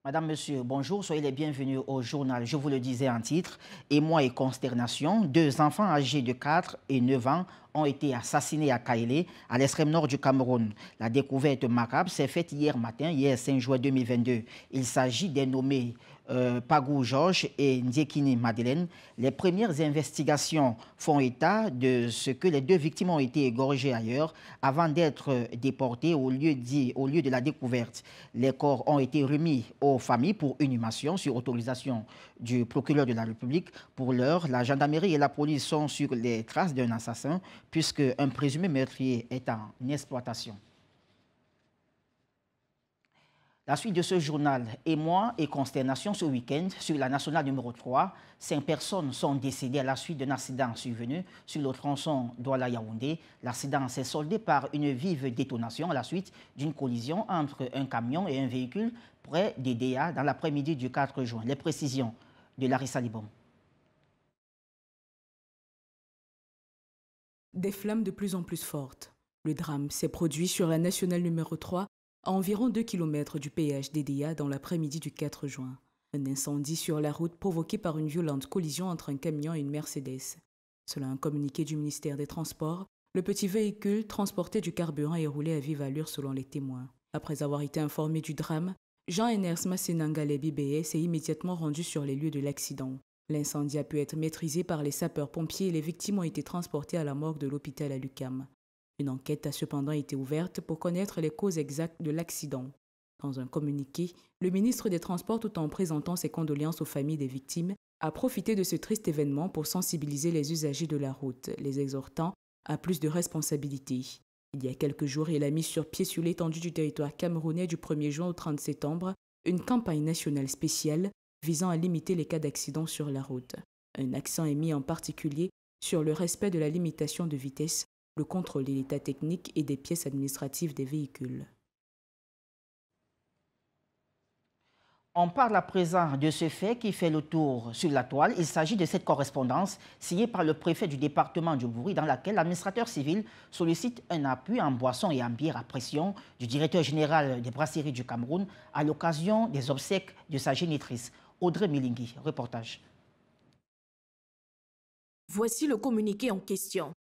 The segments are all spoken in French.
Madame, Monsieur, bonjour, soyez les bienvenus au journal. Je vous le disais en titre, émoi et consternation, 2 enfants âgés de 4 et 9 ans ont été assassinés à Kaélé, à l'extrême nord du Cameroun. La découverte macabre s'est faite hier matin, hier 5 juin 2022. Il s'agit des nommés Pagou Georges et Ndiekini Madeleine. Les premières investigations font état de ce que les 2 victimes ont été égorgées ailleurs avant d'être déportées au lieu de la découverte. Les corps ont été remis aux familles pour inhumation sur autorisation du procureur de la République. Pour l'heure, la gendarmerie et la police sont sur les traces d'un assassin puisque un présumé meurtrier est en exploitation. La suite de ce journal, émoi et consternation ce week-end sur la nationale numéro 3. 5 personnes sont décédées à la suite d'un accident survenu sur le tronçon Douala-Yaoundé. L'accident s'est soldé par une vive détonation à la suite d'une collision entre un camion et un véhicule près d'Edea dans l'après-midi du 4 juin. Les précisions de Larissa Libom. Des flammes de plus en plus fortes. Le drame s'est produit sur la nationale numéro 3, à environ 2 km du péage d'Edea dans l'après-midi du 4 juin. Un incendie sur la route provoqué par une violente collision entre un camion et une Mercedes. Selon un communiqué du ministère des Transports, le petit véhicule transportait du carburant et roulait à vive allure selon les témoins. Après avoir été informé du drame, Jean-Ernest Massenangale Bibeye s'est immédiatement rendu sur les lieux de l'accident. L'incendie a pu être maîtrisé par les sapeurs-pompiers et les victimes ont été transportées à la morgue de l'hôpital à l'UQAM. Une enquête a cependant été ouverte pour connaître les causes exactes de l'accident. Dans un communiqué, le ministre des Transports, tout en présentant ses condoléances aux familles des victimes, a profité de ce triste événement pour sensibiliser les usagers de la route, les exhortant à plus de responsabilité. Il y a quelques jours, il a mis sur pied sur l'étendue du territoire camerounais du 1er juin au 30 septembre une campagne nationale spéciale visant à limiter les cas d'accidents sur la route. Un accent est mis en particulier sur le respect de la limitation de vitesse, le contrôle de l'état technique et des pièces administratives des véhicules. On parle à présent de ce fait qui fait le tour sur la toile. Il s'agit de cette correspondance signée par le préfet du département du Bouri dans laquelle l'administrateur civil sollicite un appui en boissons et en bière à pression du directeur général des brasseries du Cameroun à l'occasion des obsèques de sa génitrice. Audrey Milingui, reportage. Voici le communiqué en question.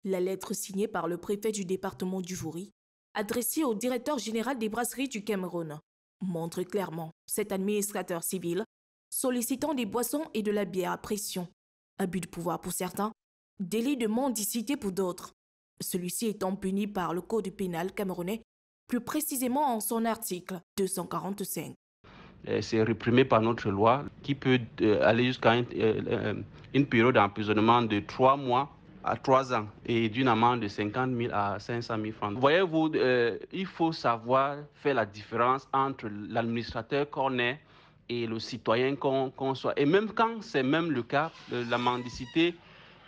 La lettre signée par le préfet du département du Bouri, adressée au directeur général des brasseries du Cameroun, montre clairement cet administrateur civil sollicitant des boissons et de la bière à pression. Abus de pouvoir pour certains, délit de mendicité pour d'autres. Celui-ci étant puni par le Code pénal camerounais, plus précisément en son article 245. C'est réprimé par notre loi qui peut aller jusqu'à une période d'emprisonnement de 3 mois à 3 ans et d'une amende de 50 000 à 500 000 francs. Voyez-vous, il faut savoir faire la différence entre l'administrateur qu'on est et le citoyen qu'on soit. Et même quand c'est même le cas, la mendicité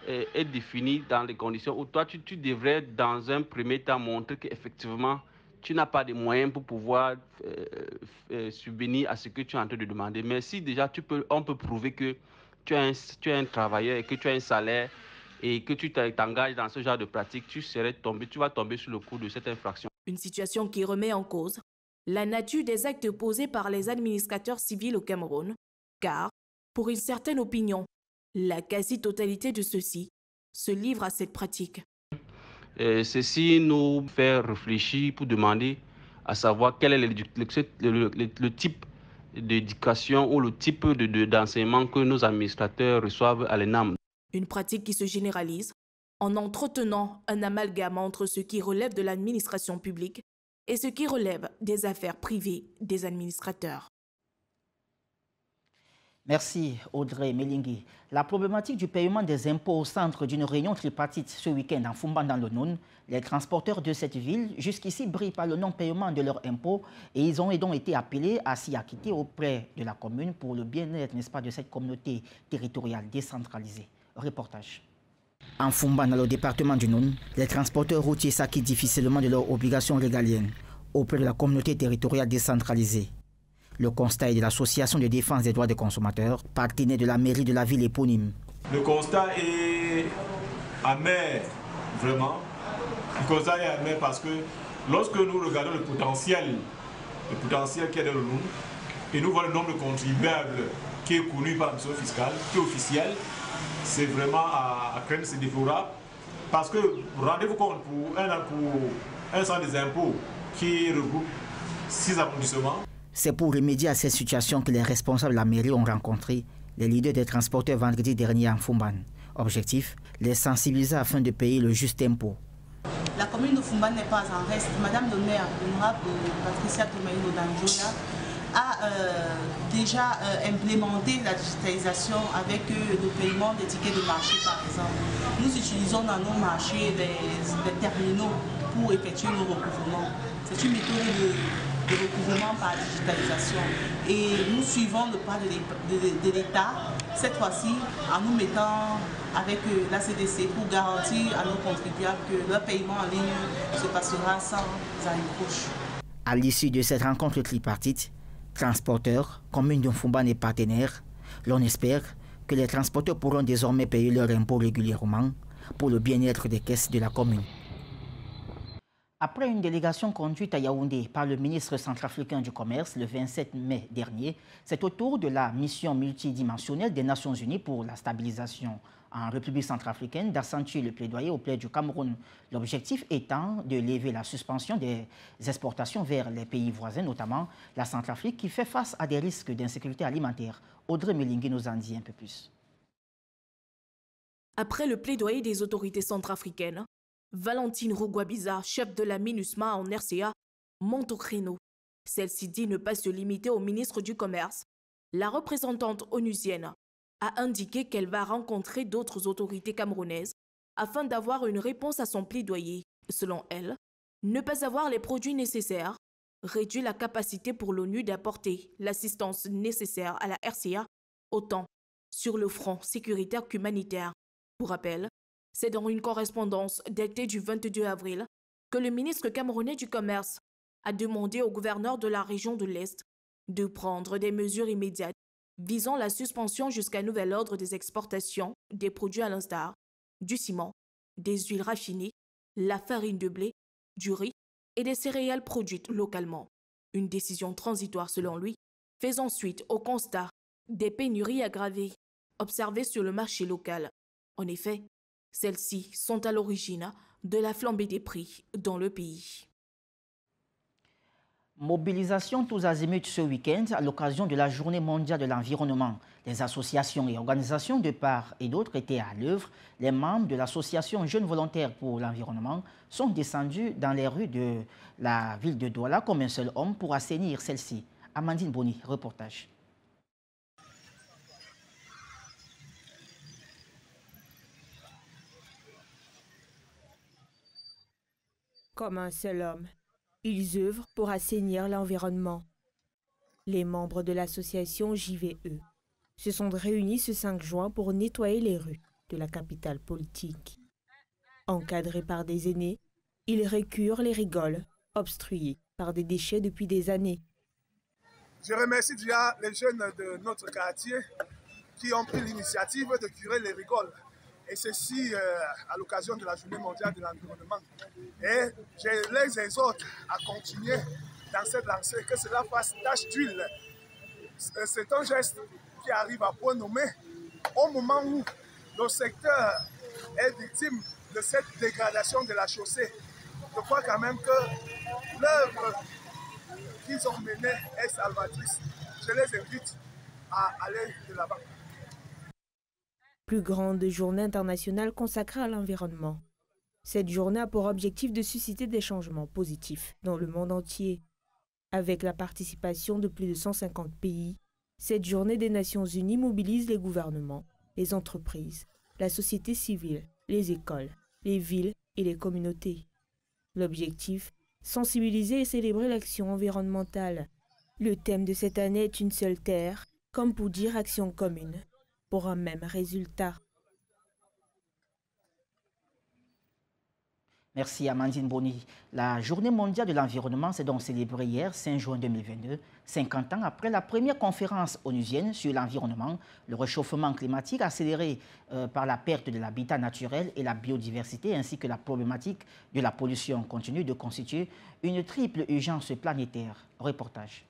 est définie dans les conditions où toi, tu devrais dans un premier temps montrer qu'effectivement, tu n'as pas de moyens pour pouvoir subvenir à ce que tu es en train de demander. Mais si déjà on peut prouver que tu es un travailleur et que tu as un salaire et que tu t'engages dans ce genre de pratique, tu vas tomber sur le coup de cette infraction. Une situation qui remet en cause la nature des actes posés par les administrateurs civils au Cameroun, car, pour une certaine opinion, la quasi-totalité de ceux-ci se livrent à cette pratique. Ceci nous fait réfléchir pour demander à savoir quel est le type d'éducation ou le type d'enseignement que nos administrateurs reçoivent à l'ENAM. Une pratique qui se généralise en entretenant un amalgame entre ce qui relève de l'administration publique et ce qui relève des affaires privées des administrateurs. Merci Audrey Melingui. La problématique du paiement des impôts au centre d'une réunion tripartite ce week-end en Fumban dans le Noun. Les transporteurs de cette ville, jusqu'ici, brillent par le non-paiement de leurs impôts et ils ont donc été appelés à s'y acquitter auprès de la commune pour le bien-être, n'est-ce pas, de cette communauté territoriale décentralisée. Reportage. En Fumban, dans le département du Noun, les transporteurs routiers s'acquittent difficilement de leurs obligations régaliennes auprès de la communauté territoriale décentralisée. Le constat est de l'Association de défense des droits des consommateurs, partenaire de la mairie de la ville éponyme. Le constat est amer, vraiment. Le constat est amer parce que lorsque nous regardons le potentiel qu'il y a dans le Noun, et nous voyons le nombre de contribuables qui est connu par l'administration fiscale, qui est officiel, c'est vraiment à craindre, c'est déplorable. Parce que, rendez-vous compte, pour un centre des impôts qui regroupe 6 arrondissements. C'est pour remédier à cette situation que les responsables de la mairie ont rencontré les leaders des transporteurs vendredi dernier en Fumban. Objectif, les sensibiliser afin de payer le juste impôt. La commune de Fumban n'est pas en reste. Madame le maire, l'honorable Patricia Tomaino Danjoya, a déjà implémenté la digitalisation avec le paiement des tickets de marché par exemple. Nous utilisons dans nos marchés des terminaux pour effectuer le recouvrement. C'est une méthode de recouvrement par digitalisation. Et nous suivons le pas de l'État, cette fois-ci en nous mettant avec la CDC pour garantir à nos contribuables que leur paiement en ligne se passera sans accroche. À l'issue de cette rencontre tripartite, transporteurs, communes de Fumban et partenaires, l'on espère que les transporteurs pourront désormais payer leurs impôts régulièrement pour le bien-être des caisses de la commune. Après une délégation conduite à Yaoundé par le ministre centrafricain du Commerce le 27 mai dernier, c'est au tour de la mission multidimensionnelle des Nations Unies pour la stabilisation en République centrafricaine d'accentuer le plaidoyer auprès du Cameroun. L'objectif étant de lever la suspension des exportations vers les pays voisins, notamment la Centrafrique, qui fait face à des risques d'insécurité alimentaire. Audrey Melingui nous en dit un peu plus. Après le plaidoyer des autorités centrafricaines, Valentine Rugwabiza, chef de la MINUSMA en RCA, monte au créneau. Celle-ci dit ne pas se limiter au ministre du Commerce. La représentante onusienne a indiqué qu'elle va rencontrer d'autres autorités camerounaises afin d'avoir une réponse à son plaidoyer. Selon elle, ne pas avoir les produits nécessaires réduit la capacité pour l'ONU d'apporter l'assistance nécessaire à la RCA, autant sur le front sécuritaire qu'humanitaire. Pour rappel, c'est dans une correspondance datée du 22 avril que le ministre camerounais du Commerce a demandé au gouverneur de la région de l'Est de prendre des mesures immédiates visant la suspension jusqu'à nouvel ordre des exportations des produits à l'instar du ciment, des huiles raffinées, la farine de blé, du riz et des céréales produites localement. Une décision transitoire selon lui, faisant suite au constat des pénuries aggravées observées sur le marché local. En effet, celles-ci sont à l'origine de la flambée des prix dans le pays. Mobilisation tous azimuts ce week-end à l'occasion de la Journée mondiale de l'environnement. Les associations et organisations de part et d'autre étaient à l'œuvre. Les membres de l'association Jeunes Volontaires pour l'Environnement sont descendus dans les rues de la ville de Douala comme un seul homme pour assainir celle-ci. Amandine Boni, reportage. Comme un seul homme, ils œuvrent pour assainir l'environnement. Les membres de l'association JVE se sont réunis ce 5 juin pour nettoyer les rues de la capitale politique. Encadrés par des aînés, ils récurent les rigoles, obstruées par des déchets depuis des années. Je remercie déjà les jeunes de notre quartier qui ont pris l'initiative de curer les rigoles. Et ceci à l'occasion de la Journée mondiale de l'environnement. Et je les exhorte à continuer dans cette lancée, que cela fasse tache d'huile. C'est un geste qui arrive à point nommé au moment où le secteur est victime de cette dégradation de la chaussée. Je crois quand même que l'œuvre qu'ils ont menée est salvatrice. Je les invite à aller de l'avant. Plus grande journée internationale consacrée à l'environnement. Cette journée a pour objectif de susciter des changements positifs dans le monde entier. Avec la participation de plus de 150 pays, cette journée des Nations Unies mobilise les gouvernements, les entreprises, la société civile, les écoles, les villes et les communautés. L'objectif, sensibiliser et célébrer l'action environnementale. Le thème de cette année est une seule terre, comme pour dire action commune, pour un même résultat. Merci Amandine Boni. La Journée mondiale de l'environnement s'est donc célébrée hier, 5 juin 2022, 50 ans après la première conférence onusienne sur l'environnement, le réchauffement climatique accéléré par la perte de l'habitat naturel et la biodiversité, ainsi que la problématique de la pollution continue de constituer une triple urgence planétaire. Reportage.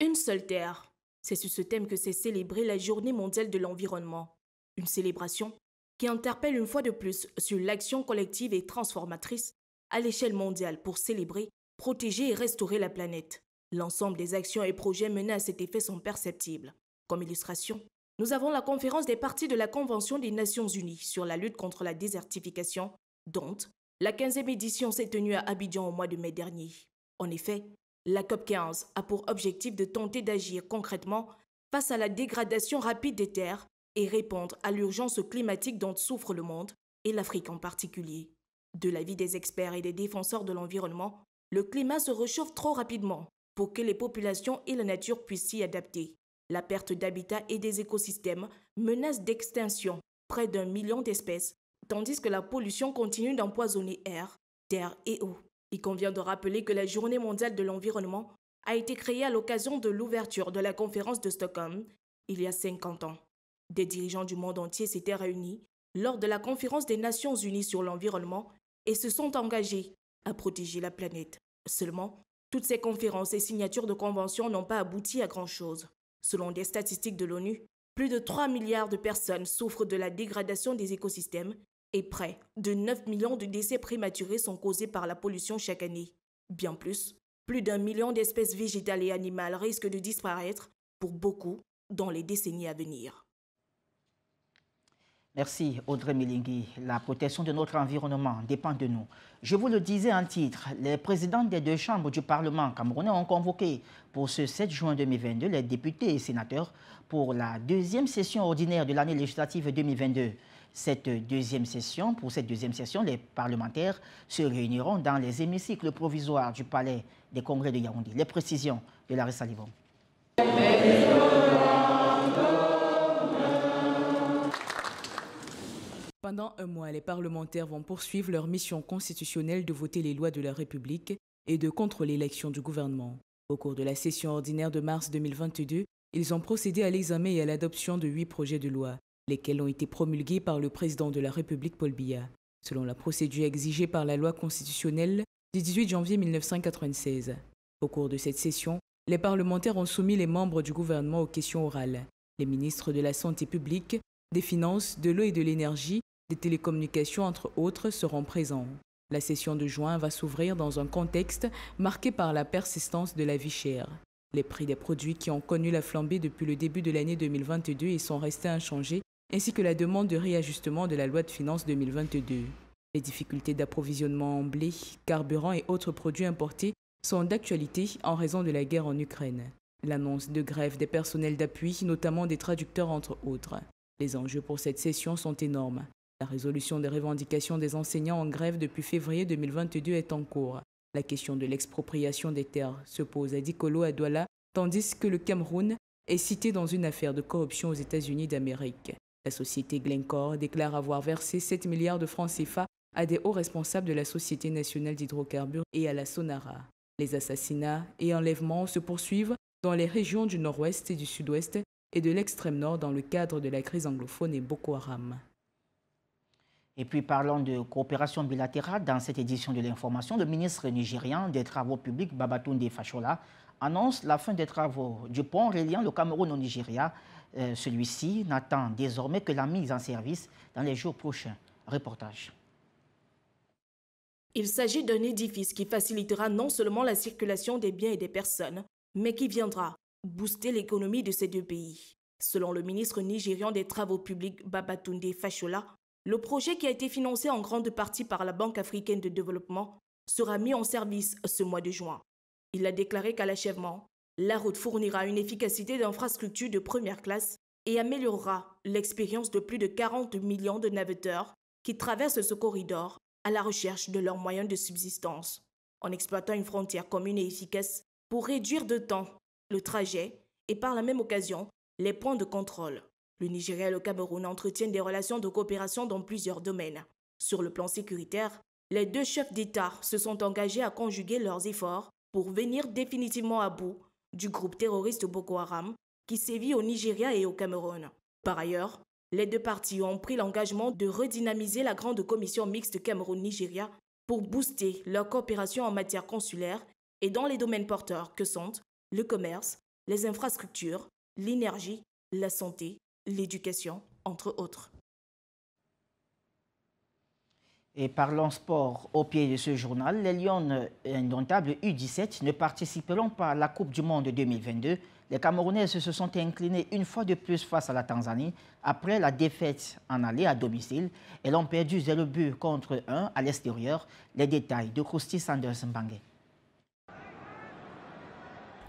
Une seule terre. C'est sur ce thème que s'est célébrée la Journée mondiale de l'environnement. Une célébration qui interpelle une fois de plus sur l'action collective et transformatrice à l'échelle mondiale pour célébrer, protéger et restaurer la planète. L'ensemble des actions et projets menés à cet effet sont perceptibles. Comme illustration, nous avons la conférence des parties de la Convention des Nations Unies sur la lutte contre la désertification, dont la 15e édition s'est tenue à Abidjan au mois de mai dernier. En effet, la COP15 a pour objectif de tenter d'agir concrètement face à la dégradation rapide des terres et répondre à l'urgence climatique dont souffre le monde, et l'Afrique en particulier. De l'avis des experts et des défenseurs de l'environnement, le climat se réchauffe trop rapidement pour que les populations et la nature puissent s'y adapter. La perte d'habitat et des écosystèmes menace d'extinction près d'1 million d'espèces, tandis que la pollution continue d'empoisonner air, terre et eau. Il convient de rappeler que la Journée mondiale de l'environnement a été créée à l'occasion de l'ouverture de la conférence de Stockholm il y a 50 ans. Des dirigeants du monde entier s'étaient réunis lors de la conférence des Nations Unies sur l'environnement et se sont engagés à protéger la planète. Seulement, toutes ces conférences et signatures de conventions n'ont pas abouti à grand-chose. Selon des statistiques de l'ONU, plus de 3 milliards de personnes souffrent de la dégradation des écosystèmes et près de 9 millions de décès prématurés sont causés par la pollution chaque année. Bien plus d'1 million d'espèces végétales et animales risquent de disparaître, pour beaucoup, dans les décennies à venir. Merci Audrey Milingui. La protection de notre environnement dépend de nous. Je vous le disais en titre, les présidents des deux chambres du Parlement camerounais ont convoqué pour ce 7 juin 2022 les députés et sénateurs pour la deuxième session ordinaire de l'année législative 2022. Pour cette deuxième session, les parlementaires se réuniront dans les hémicycles provisoires du Palais des Congrès de Yaoundé. Les précisions de Larry Salivon. Pendant un mois, les parlementaires vont poursuivre leur mission constitutionnelle de voter les lois de la République et de contrôler l'action du gouvernement. Au cours de la session ordinaire de mars 2022, ils ont procédé à l'examen et à l'adoption de 8 projets de loi, lesquels ont été promulgués par le président de la République, Paul Biya, selon la procédure exigée par la loi constitutionnelle du 18 janvier 1996. Au cours de cette session, les parlementaires ont soumis les membres du gouvernement aux questions orales. Les ministres de la Santé publique, des Finances, de l'eau et de l'énergie, des télécommunications, entre autres, seront présents. La session de juin va s'ouvrir dans un contexte marqué par la persistance de la vie chère. Les prix des produits qui ont connu la flambée depuis le début de l'année 2022 et sont restés inchangés, ainsi que la demande de réajustement de la loi de finances 2022. Les difficultés d'approvisionnement en blé, carburant et autres produits importés sont d'actualité en raison de la guerre en Ukraine. L'annonce de grève des personnels d'appui, notamment des traducteurs entre autres. Les enjeux pour cette session sont énormes. La résolution des revendications des enseignants en grève depuis février 2022 est en cours. La question de l'expropriation des terres se pose à Dikolo à Douala, tandis que le Cameroun est cité dans une affaire de corruption aux États-Unis d'Amérique. La société Glencore déclare avoir versé 7 milliards de francs CFA à des hauts responsables de la Société nationale d'hydrocarbures et à la Sonara. Les assassinats et enlèvements se poursuivent dans les régions du nord-ouest et du sud-ouest et de l'extrême nord dans le cadre de la crise anglophone et Boko Haram. Et puis parlons de coopération bilatérale. Dans cette édition de l'information, le ministre nigérian des Travaux publics, Babatunde Fashola, annonce la fin des travaux du pont reliant le Cameroun au Nigeria. Celui-ci n'attend désormais que la mise en service dans les jours prochains. Reportage. Il s'agit d'un édifice qui facilitera non seulement la circulation des biens et des personnes, mais qui viendra booster l'économie de ces deux pays. Selon le ministre nigérian des Travaux publics, Babatunde Fashola, le projet qui a été financé en grande partie par la Banque africaine de développement sera mis en service ce mois de juin. Il a déclaré qu'à l'achèvement, la route fournira une efficacité d'infrastructure de première classe et améliorera l'expérience de plus de 40 millions de navetteurs qui traversent ce corridor à la recherche de leurs moyens de subsistance, en exploitant une frontière commune et efficace pour réduire de temps le trajet et par la même occasion les points de contrôle. Le Nigeria et le Cameroun entretiennent des relations de coopération dans plusieurs domaines. Sur le plan sécuritaire, les deux chefs d'État se sont engagés à conjuguer leurs efforts pour venir définitivement à bout du groupe terroriste Boko Haram qui sévit au Nigeria et au Cameroun. Par ailleurs, les deux parties ont pris l'engagement de redynamiser la grande commission mixte Cameroun-Nigeria pour booster leur coopération en matière consulaire et dans les domaines porteurs que sont le commerce, les infrastructures, l'énergie, la santé, l'éducation, entre autres. Et parlons sport. Au pied de ce journal, les Lions indomptables U17 ne participeront pas à la Coupe du Monde 2022. Les Camerounaises se sont inclinées une fois de plus face à la Tanzanie après la défaite en aller à domicile. Elles ont perdu 0 but contre 1 à l'extérieur. Les détails de Kousti Sanders Mbangue.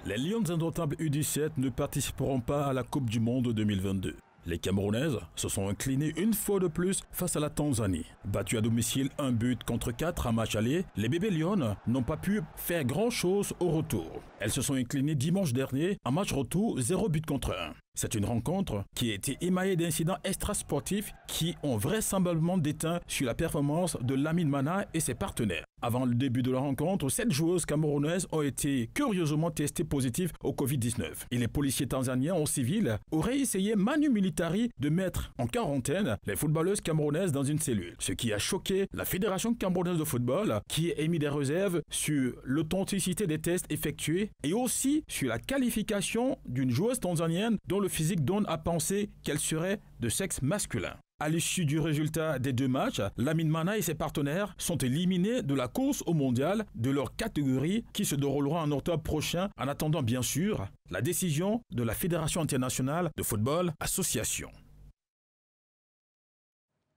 Les Lions indomptables U17 ne participeront pas à la Coupe du Monde 2022. Les Camerounaises se sont inclinées une fois de plus face à la Tanzanie. Battues à domicile 1 but contre 4 à match aller, les bébés Lions n'ont pas pu faire grand-chose au retour. Elles se sont inclinées dimanche dernier en match retour 0 but contre 1. C'est une rencontre qui a été émaillée d'incidents extrasportifs qui ont vraisemblablement déteint sur la performance de Lamine Mana et ses partenaires. Avant le début de la rencontre, 7 joueuses camerounaises ont été curieusement testées positives au Covid-19. Et les policiers tanzaniens en civil auraient essayé manu militari de mettre en quarantaine les footballeuses camerounaises dans une cellule. Ce qui a choqué la Fédération camerounaise de football qui a émis des réserves sur l'authenticité des tests effectués et aussi sur la qualification d'une joueuse tanzanienne dont le physique donne à penser qu'elle serait de sexe masculin. À l'issue du résultat des 2 matchs, Lamine Mana et ses partenaires sont éliminés de la course au mondial de leur catégorie qui se déroulera en octobre prochain, en attendant bien sûr la décision de la Fédération internationale de football association.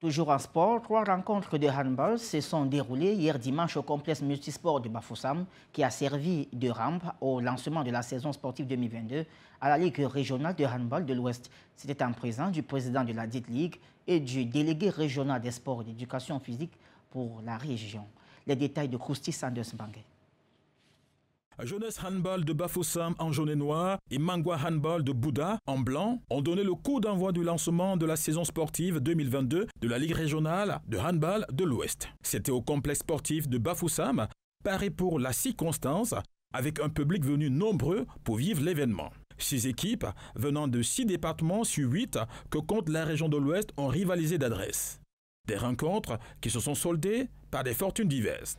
Toujours en sport, 3 rencontres de handball se sont déroulées hier dimanche au complexe multisport de Bafoussam qui a servi de rampe au lancement de la saison sportive 2022 à la Ligue régionale de handball de l'Ouest. C'était en présence du président de la dite Ligue et du délégué régional des sports et d'éducation physique pour la région. Les détails de Kousti Sanders Mbangue. Jeunesse Handball de Bafoussam en jaune et noir et Mangwa Handball de Bouddha en blanc ont donné le coup d'envoi du lancement de la saison sportive 2022 de la Ligue régionale de handball de l'Ouest. C'était au complexe sportif de Bafoussam, paré pour la circonstance, avec un public venu nombreux pour vivre l'événement. 6 équipes venant de 6 départements sur 8 que compte la région de l'Ouest ont rivalisé d'adresse. Des rencontres qui se sont soldées par des fortunes diverses.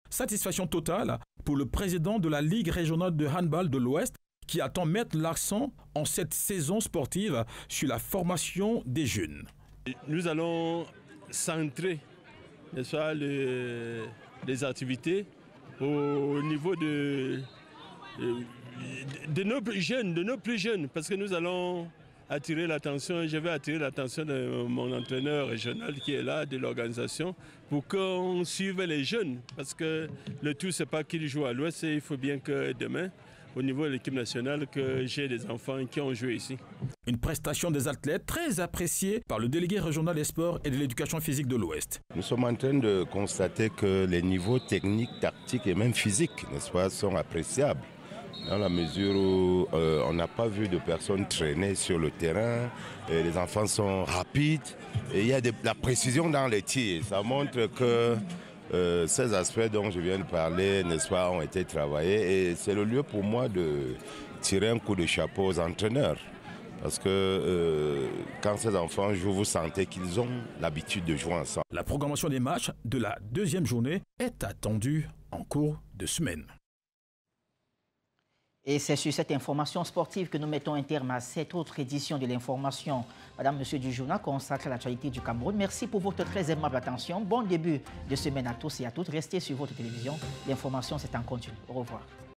Satisfaction totale pour le président de la Ligue régionale de handball de l'Ouest qui attend mettre l'accent en cette saison sportive sur la formation des jeunes. Nous allons centrer les activités au niveau de nos plus jeunes, parce que nous allons attirer l'attention, je vais attirer l'attention de mon entraîneur régional qui est là, de l'organisation, pour qu'on suive les jeunes, parce que le tout, c'est pas qu'ils jouent à l'Ouest, il faut bien que demain, au niveau de l'équipe nationale, que j'ai des enfants qui ont joué ici. Une prestation des athlètes très appréciée par le délégué régional des sports et de l'éducation physique de l'Ouest. Nous sommes en train de constater que les niveaux techniques, tactiques et même physiques, n'est-ce pas, sont appréciables. Dans la mesure où on n'a pas vu de personnes traîner sur le terrain, et les enfants sont rapides et il y a de la précision dans les tirs. Ça montre que ces aspects dont je viens de parler, n'est-ce pas, ont été travaillés et c'est le lieu pour moi de tirer un coup de chapeau aux entraîneurs. Parce que quand ces enfants jouent, vous sentez qu'ils ont l'habitude de jouer ensemble. La programmation des matchs de la 2e journée est attendue en cours de semaine. Et c'est sur cette information sportive que nous mettons un terme à cette autre édition de l'information, Madame, Monsieur du journal consacré à l'actualité du Cameroun. Merci pour votre très aimable attention. Bon début de semaine à tous et à toutes. Restez sur votre télévision. L'information, c'est en continu. Au revoir.